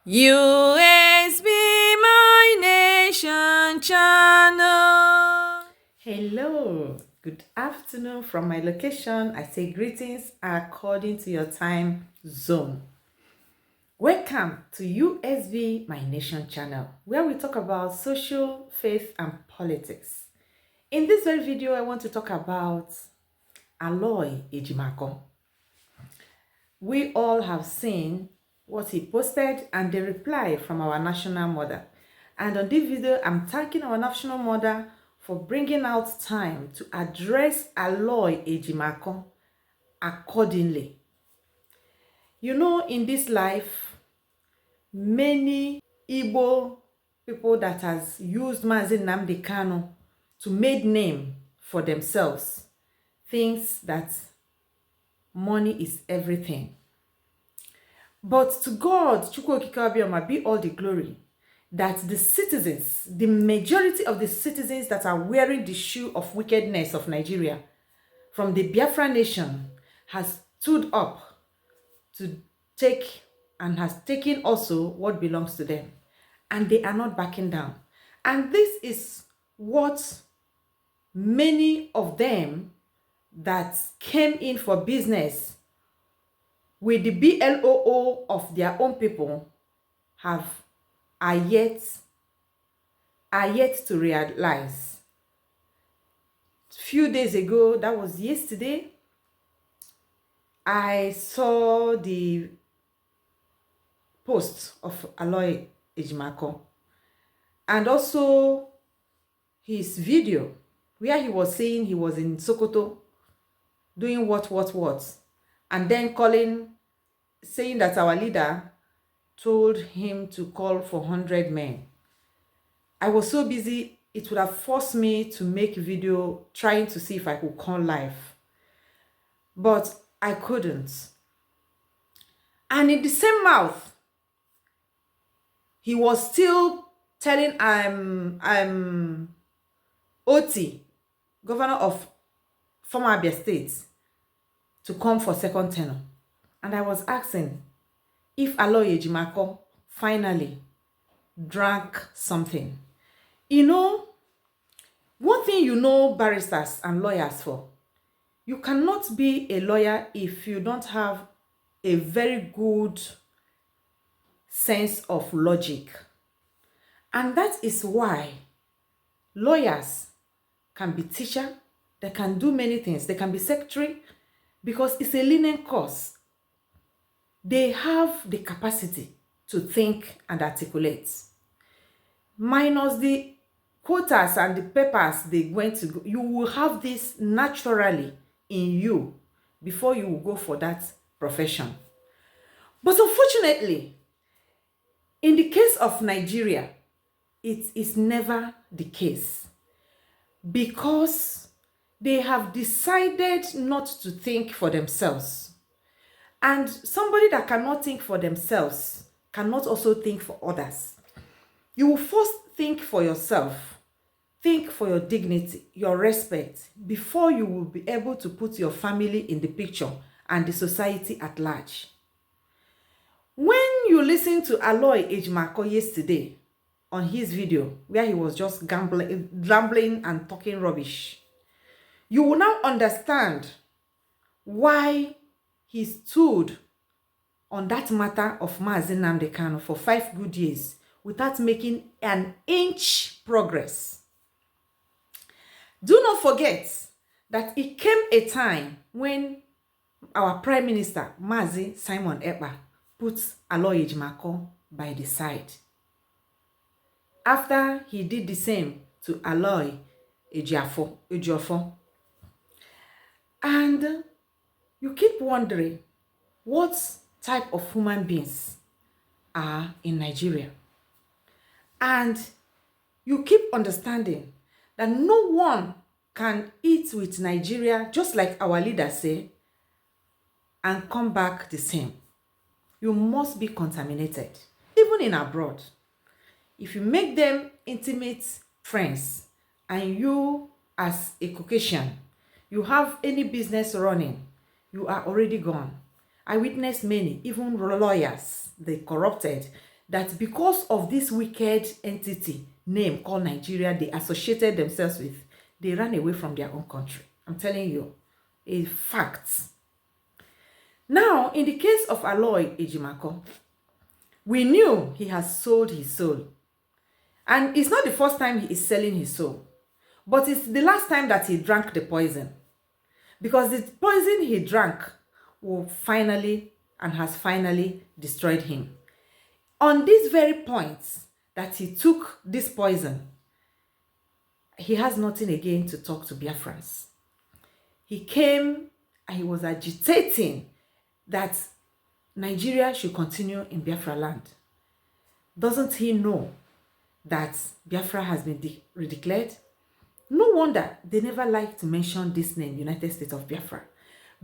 U.S.B My Nation channel. Hello, good afternoon from my location. I say greetings according to your time zone. Welcome to U.S.B My Nation channel, where we talk about social, faith, and politics. In this very video, I want to talk about Aloy Ejimako. We all have seen what he posted and the reply from our national mother. And on this video, I'm thanking our national mother for bringing out time to address Aloy Ejimako accordingly. You know, in this life, many Igbo people that has used Mazi Nnamdi Kanu to make name for themselves thinks that money is everything. But to God, Chukwu Okike Abioma, be all the glory that the citizens, the majority of the citizens that are wearing the shoe of wickedness of Nigeria from the Biafran nation has stood up to take and has taken also what belongs to them. And they are not backing down. And this is what many of them that came in for business with the BLOO of their own people are yet to realize. Few days ago, that was yesterday, I saw the post of Aloy Ejimako and also his video where he was saying he was in Sokoto doing what, and then saying that our leader told him to call for 100 men. I was so busy, it would have forced me to make a video trying to see if I could call live. But I couldn't. And in the same mouth, he was still telling Oti, governor of former Abia State, to come for second tenor. And I was asking if Aloy Ejimako finally drank something. You know, one thing you know barristers and lawyers for, you cannot be a lawyer if you don't have a very good sense of logic. And that is why lawyers can be teacher, they can do many things, they can be secretary, because it's a lenient course. They have the capacity to think and articulate. Minus the quotas and the papers they went to go, you will have this naturally in you before you will go for that profession. But unfortunately, in the case of Nigeria, it is never the case because they have decided not to think for themselves. And somebody that cannot think for themselves cannot also think for others. You will first think for yourself, think for your dignity, your respect, before you will be able to put your family in the picture and the society at large. When you listen to Aloy Ejimako yesterday on his video, where he was just rambling and talking rubbish, you will now understand why he stood on that matter of Mazi Nnamdi Kanu for 5 good years without making an inch progress. Do not forget that it came a time when our Prime Minister, Mazi Simon Ekpa, put Aloy Ejimako by the side. After he did the same to Aloy Ejiofor. And you keep wondering what type of human beings are in Nigeria. And you keep understanding that no one can eat with Nigeria, just like our leaders say, and come back the same. You must be contaminated, even in abroad. If you make them intimate friends and you as a Caucasian, you have any business running, you are already gone. I witnessed many, even lawyers, they corrupted, that because of this wicked entity name called Nigeria they associated themselves with, they ran away from their own country. I'm telling you, a fact. Now, in the case of Aloy Ejimako, we knew he has sold his soul. And it's not the first time he is selling his soul, but it's the last time that he drank the poison. Because the poison he drank will finally and has finally destroyed him. On this very point that he took this poison, he has nothing again to talk to Biafrans. He came and he was agitating that Nigeria should continue in Biafra land. Doesn't he know that Biafra has been redeclared? No wonder they never like to mention this name, United States of Biafra,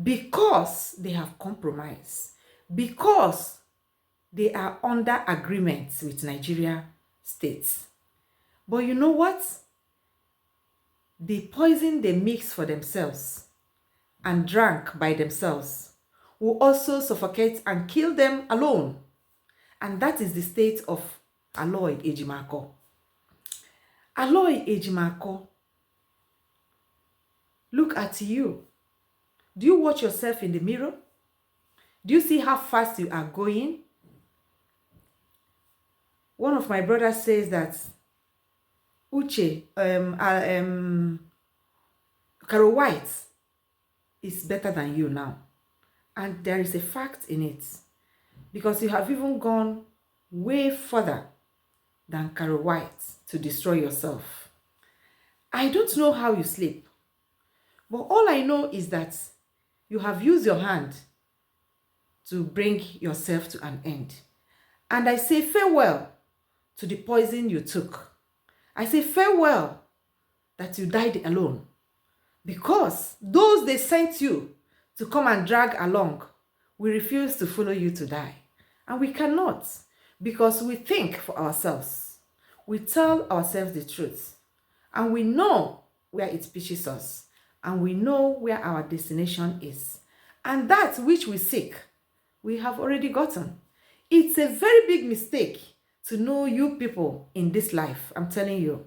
because they have compromised, because they are under agreements with Nigeria states. But you know what? The poison they mix for themselves and drank by themselves will also suffocate and kill them alone. And that is the state of Aloy Ejimako. Aloy Ejimako, look at you. Do you watch yourself in the mirror? Do you see how fast you are going? One of my brothers says that Uche, Carol White is better than you now. And there is a fact in it. Because you have even gone way further than Carol White to destroy yourself. I don't know how you sleep. But all I know is that you have used your hand to bring yourself to an end. And I say farewell to the poison you took. I say farewell that you died alone. Because those they sent you to come and drag along, we refuse to follow you to die. And we cannot, because we think for ourselves. We tell ourselves the truth. And we know where it pitches us. And we know where our destination is. And that which we seek, we have already gotten. It's a very big mistake to know you people in this life. I'm telling you.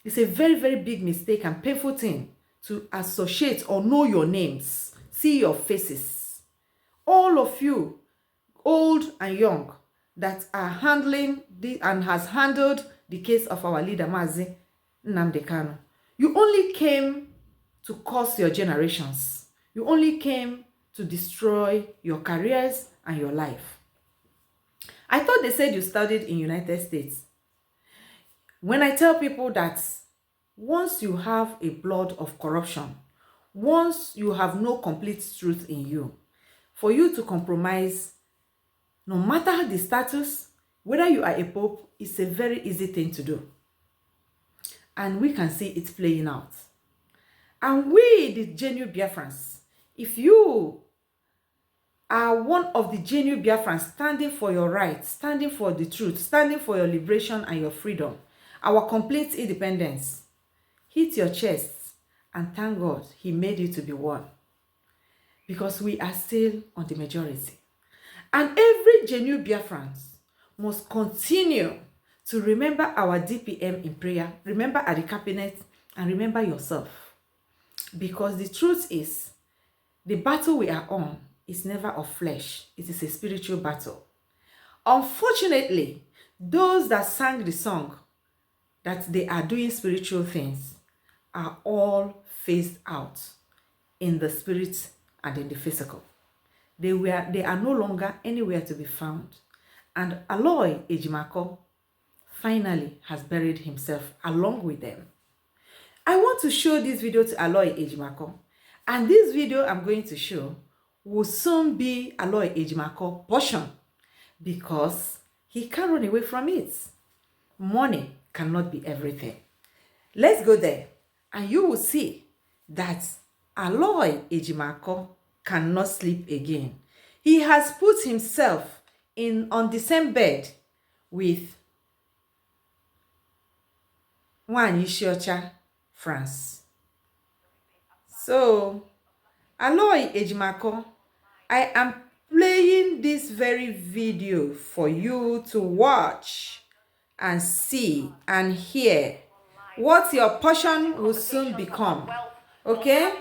It's a very, very big mistake and painful thing to associate or know your names, see your faces. All of you, old and young, that are handling and has handled the case of our leader, Mazi Nnamdi Kanu. You only came to curse your generations. You only came to destroy your careers and your life. I thought they said you studied in United States. When I tell people that once you have a blood of corruption, once you have no complete truth in you, for you to compromise, no matter the status, whether you are a pope, it's a very easy thing to do. And we can see it playing out. And we, the genuine Biafrans, if you are one of the genuine Biafrans standing for your rights, standing for the truth, standing for your liberation and your freedom, our complete independence, hit your chest and thank God he made you to be one. Because we are still on the majority. And every genuine Biafrans must continue to remember our DPM in prayer, remember at the cabinet, and remember yourself. Because the truth is, the battle we are on is never of flesh. It is a spiritual battle. Unfortunately, those that sang the song that they are doing spiritual things are all phased out in the spirit and in the physical. They are no longer anywhere to be found. And Aloy Ejimako finally has buried himself along with them. I want to show this video to Aloy Ejimako. And this video I'm going to show will soon be Aloy Ejimako portion because he can't run away from it. Money cannot be everything. Let's go there and you will see that Aloy Ejimako cannot sleep again. He has put himself on the same bed with Ishiocha, France. So, Aloy Ejimako, I am playing this very video for you to watch and see and hear what your portion will soon become. Okay?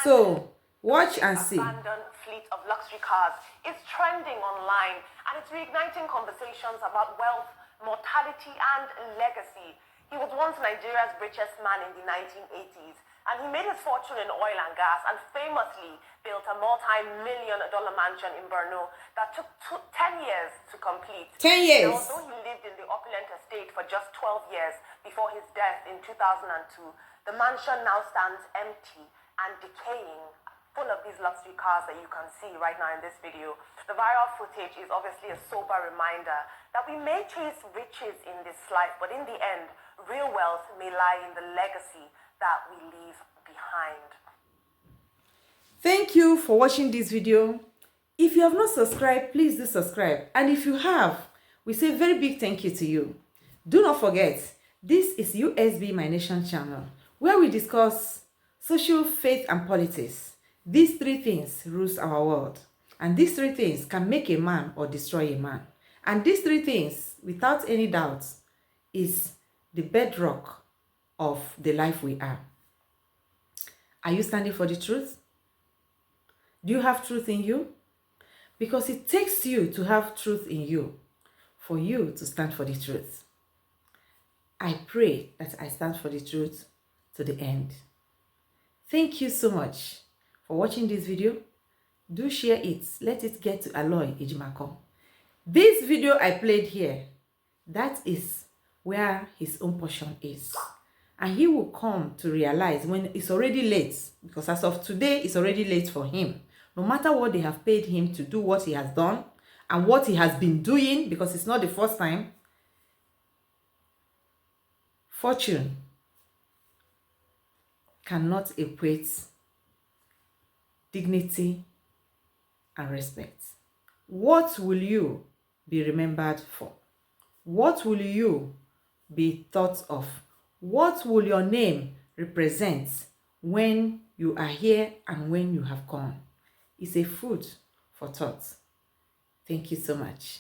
So, watch and see. Abandoned fleet of luxury cars is trending online, and it's reigniting conversations about wealth, mortality, and legacy. He was once Nigeria's richest man in the 1980s, and he made his fortune in oil and gas and famously built a multi-million-dollar mansion in Borno that took 10 years to complete. 10 years. And although he lived in the opulent estate for just 12 years before his death in 2002, the mansion now stands empty and decaying, full of these luxury cars that you can see right now in this video. The viral footage is obviously a sober reminder that we may chase riches in this life, but in the end, real wealth may lie in the legacy that we leave behind. Thank you for watching this video. If you have not subscribed, please do subscribe. And if you have, we say a very big thank you to you. Do not forget, this is U.S.B My Nation channel, where we discuss social, faith, and politics. These three things rules our world. And these three things can make a man or destroy a man. And these three things, without any doubt, is the bedrock of the life we are. Are you standing for the truth? Do you have truth in you? Because it takes you to have truth in you for you to stand for the truth. I pray that I stand for the truth to the end. Thank you so much for watching this video. Do share it. Let it get to Aloy Ejimako. This video I played here, that is where his own portion is. And he will come to realize when it's already late, because as of today, it's already late for him. No matter what they have paid him to do what he has done and what he has been doing, because it's not the first time, fortune cannot equate dignity and respect. What will you be remembered for? What will you be thought of? What will your name represent when you are here and when you have gone? It's a food for thought. Thank you so much.